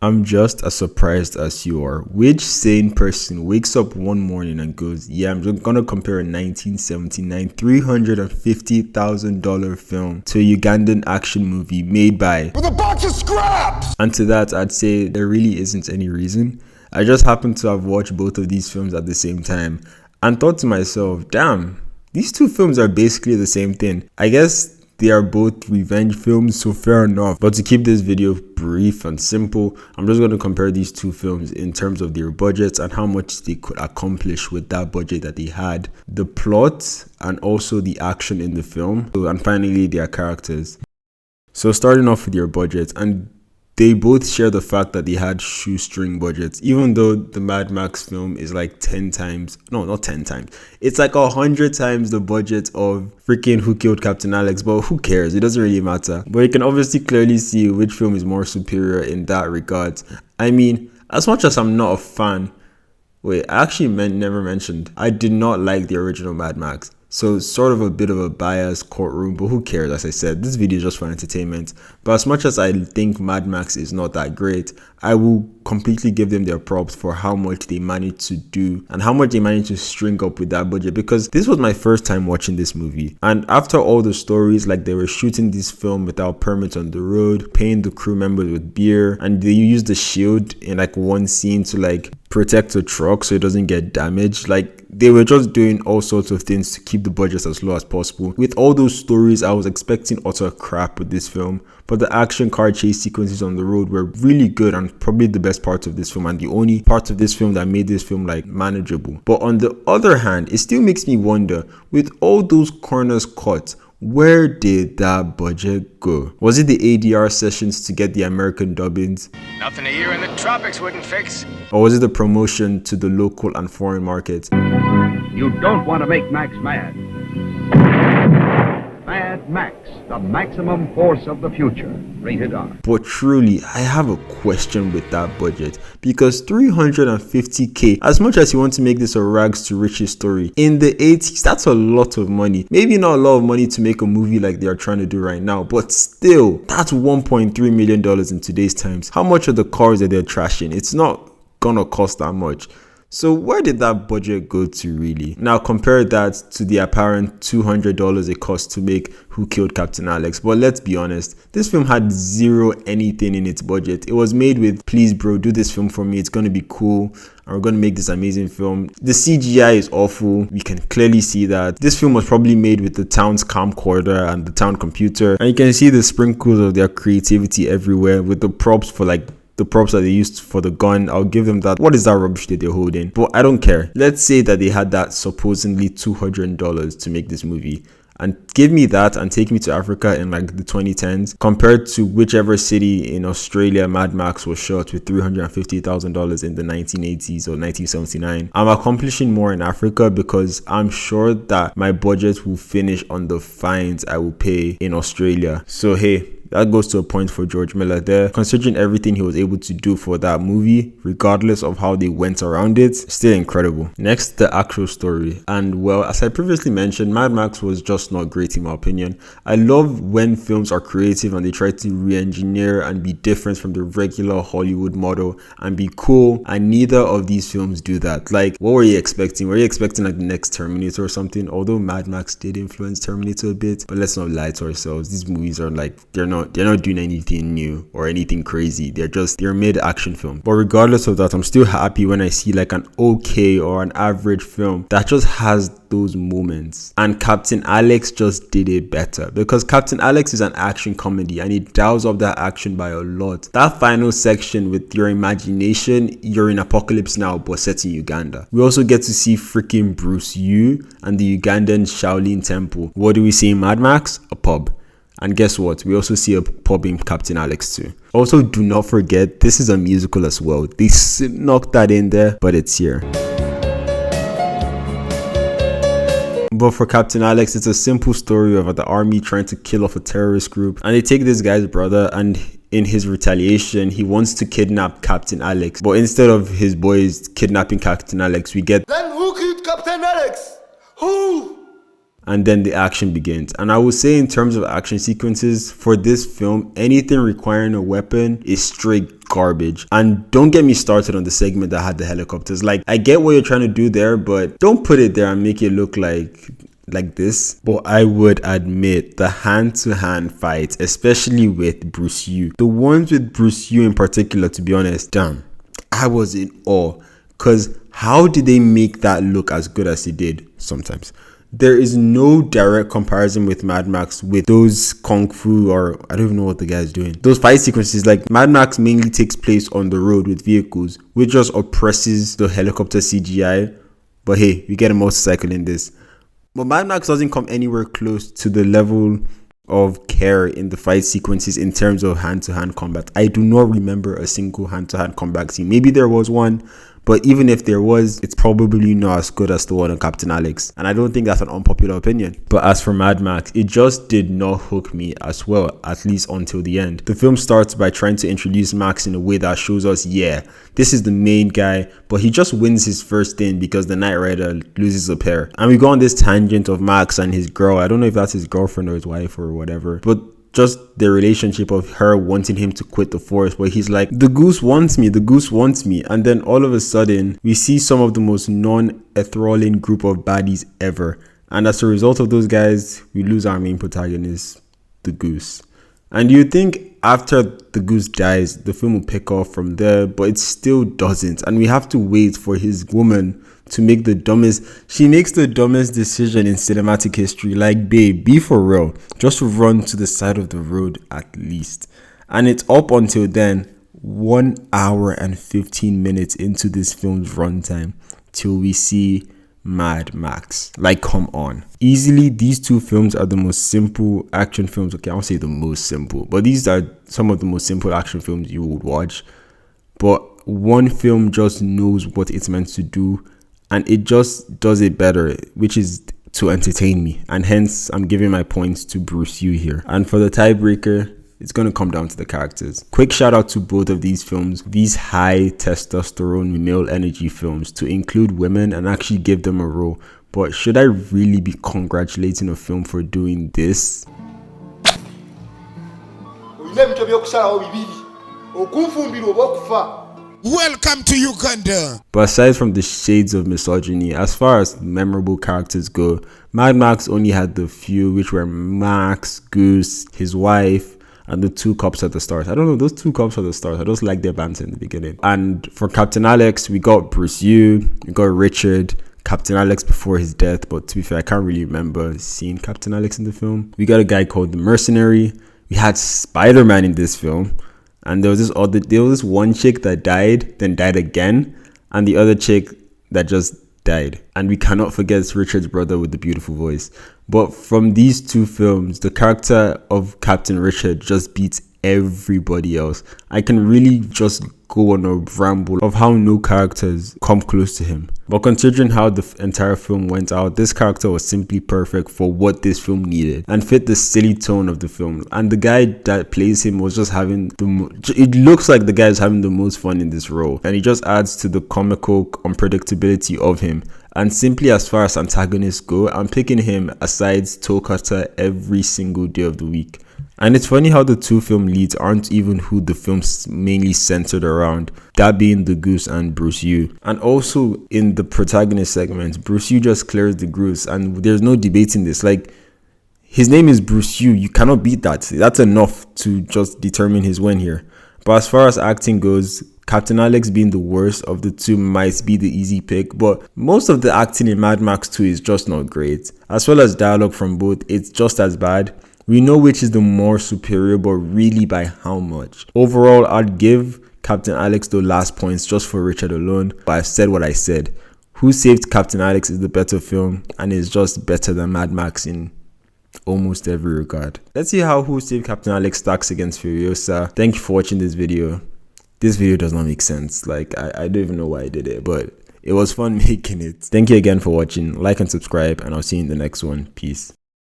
I'm just as surprised as you are. Which sane person wakes up one morning and goes, yeah, I'm just gonna compare a 1979 $350,000 film to a Ugandan action movie made by with a bunch of scraps? And to that, I'd say there really isn't any reason. I just happened to have watched both of these films at the same time and thought to myself, damn, these two films are basically the same thing. I guess they are both revenge films, so fair enough. But to keep this video brief and simple, I'm just going to compare these two films in terms of their budgets and how much they could accomplish with that budget that they had, the plot, and also the action in the film, and finally their characters. So starting off with your budget, and they both share the fact that they had shoestring budgets, even though the Mad Max film is like 10 times, no, not 10 times. It's like 100 times the budget of freaking Who Killed Captain Alex, but who cares? It doesn't really matter. But you can obviously clearly see which film is more superior in that regard. I mean, as much as I'm not a fan, wait, I actually never mentioned, I did not like the original Mad Max. So sort of a bit of a biased courtroom, but who cares? As I said, this video is just for entertainment. But as much as I think Mad Max is not that great, I will completely give them their props for how much they managed to do and how much they managed to string up with that budget, because this was my first time watching this movie. And after all the stories, like they were shooting this film without permits on the road, paying the crew members with beer, and they used the shield in like one scene to like protect the truck so it doesn't get damaged. Like they were just doing all sorts of things to keep the budget as low as possible. With all those stories, I was expecting utter crap with this film, but the action car chase sequences on the road were really good and probably the best part of this film, and the only part of this film that made this film like manageable. But on the other hand, it still makes me wonder, with all those corners cut, where did that budget go? Was it the ADR sessions to get the American dubbings? Nothing a year in the tropics wouldn't fix. Or was it the promotion to the local and foreign markets? You don't want to make Max mad. Mad Max, the maximum force of the future. Rated R. But truly, I have a question with that budget, because 350k, as much as you want to make this a rags to riches story, in the 80s, that's a lot of money. Maybe not a lot of money to make a movie like they are trying to do right now, but still, that's $1.3 million in today's times. How much are the cars that they're trashing? It's not gonna cost that much. So where did that budget go to really? Now compare that to the apparent $200 it cost to make Who Killed Captain Alex. But let's be honest, this film had zero anything in its budget. It was made with, please bro, do this film for me, it's gonna be cool, and we're gonna make this amazing film. The CGI is awful, we can clearly see that. This film was probably made with the town's camcorder and the town computer, and you can see the sprinkles of their creativity everywhere with the props for like the props that they used for the gun. I'll give them that. What is that rubbish that they're holding? But I don't care. Let's say that they had that supposedly $200 to make this movie, and give me that and take me to Africa in like the 2010s, compared to whichever city in Australia Mad Max was shot with $350,000 in the 1980s or 1979. I'm accomplishing more in Africa because I'm sure that my budget will finish on the fines I will pay in Australia. So hey, that goes to a point for George Miller there. Considering everything he was able to do for that movie, regardless of how they went around it, still incredible. Next, the actual story. And well, as I previously mentioned, Mad Max was just not great in my opinion. I love when films are creative and they try to re-engineer and be different from the regular Hollywood model and be cool, and neither of these films do that. Like, what were you expecting? Were you expecting like the next Terminator or something? Although Mad Max did influence Terminator a bit, but let's not lie to ourselves. These movies are like, they're not doing anything new or anything crazy. They're mid-action film. But regardless of that, I'm still happy when I see like an okay or an average film that just has those moments. And Captain Alex just did it better, because Captain Alex is an action comedy and it dials up that action by a lot. That final section with your imagination, you're in Apocalypse Now but set in Uganda. We also get to see freaking Bruce Yu and the Ugandan Shaolin Temple. What do we see in Mad Max? A pub. And guess what? We also see a pub in Captain Alex too. Also, do not forget, this is a musical as well. They knocked that in there, but it's here. But for Captain Alex, it's a simple story of the army trying to kill off a terrorist group. And they take this guy's brother, and in his retaliation, he wants to kidnap Captain Alex. But instead of his boys kidnapping Captain Alex, we get, Then who killed Captain Alex? Who? and then the action begins. And I would say in terms of action sequences for this film, anything requiring a weapon is straight garbage. And don't get me started on the segment that had the helicopters. Like, I get what you're trying to do there, but don't put it there and make it look like this. But I would admit the hand-to-hand fights, especially with Bruce Yu, the ones with Bruce Yu in particular, to be honest, damn, I was in awe. Because how did they make that look as good as it did? Sometimes there is no direct comparison with Mad Max with those kung fu, or I don't even know what the guy's doing. Those fight sequences, like Mad Max mainly takes place on the road with vehicles, which just oppresses the helicopter CGI. But hey, we get a motorcycle in this. But Mad Max doesn't come anywhere close to the level of care in the fight sequences in terms of hand-to-hand combat. I do not remember a single hand-to-hand combat scene. Maybe there was one, but even if there was, it's probably not as good as the one on Captain Alex. And I don't think that's an unpopular opinion. But as for Mad Max, it just did not hook me as well, at least until the end. The film starts by trying to introduce Max in a way that shows us, yeah, this is the main guy, but he just wins his first thing because the Knight Rider loses a pair. And we go on this tangent of Max and his girl. I don't know if that's his girlfriend or his wife or whatever, but just the relationship of her wanting him to quit the force, where he's like, the goose wants me, the goose wants me. And then all of a sudden, we see some of the most non-enthralling group of baddies ever. And as a result of those guys, we lose our main protagonist, the goose. And you think after the goose dies, the film will pick off from there, but it still doesn't. And we have to wait for his woman to make she makes the dumbest decision in cinematic history. Like, babe, be for real. Just run to the side of the road at least. And it's up until then, 1 hour and 15 minutes into this film's runtime till we see Mad Max. Like, come on. Easily, these two films are the most simple action films. Okay, I won't say the most simple, but these are some of the most simple action films you would watch. But one film just knows what it's meant to do, and it just does it better, which is to entertain me. And hence, I'm giving my points to Bruce Yu here. And for the tiebreaker, it's going to come down to the characters. Quick shout out to both of these films, these high testosterone male energy films, to include women and actually give them a role. But should I really be congratulating a film for doing this? Welcome to Uganda. But aside from the shades of misogyny, as far as memorable characters go, Mad Max only had the few, which were Max, Goose, his wife, and the two cops at the start. I don't know, those two cops at the start, I just like their banter in the beginning. And for Captain Alex, we got Bruce Yu, we got Richard, Captain Alex before his death, but to be fair, I can't really remember seeing Captain Alex in the film. We got a guy called the Mercenary. We had Spider-Man in this film. And there was this one chick that died, then died again, and the other chick that just died. And we cannot forget Richard's brother with the beautiful voice. But from these two films, the character of Captain Richard just beats everybody else. I can really just go on a ramble of how no characters come close to him. But considering how the entire film went out, this character was simply perfect for what this film needed and fit the silly tone of the film. And the guy that plays him was just having it looks like the guy is having the most fun in this role, and it just adds to the comical unpredictability of him. And simply as far as antagonists go, I'm picking him aside Toe Cutter every single day of the week. And it's funny how the two film leads aren't even who the film's mainly centered around, that being the Goose and Bruce Yu. And also in the protagonist segment, Bruce Yu just clears the Goose, and there's no debating this. Like, his name is Bruce Yu, you cannot beat that. That's enough to just determine his win here. But as far as acting goes, Captain Alex being the worst of the two might be the easy pick, but most of the acting in Mad Max 2 is just not great. As well as dialogue from both, it's just as bad. We know which is the more superior, but really by how much. Overall, I'd give Captain Alex the last points just for Richard alone, but I've said what I said. Who Saved Captain Alex is the better film, and is just better than Mad Max in almost every regard. Let's see how Who Saved Captain Alex stacks against Furiosa. Thank you for watching this video. This video does not make sense. Like, I don't even know why I did it, but it was fun making it. Thank you again for watching. Like and subscribe, and I'll see you in the next one. Peace.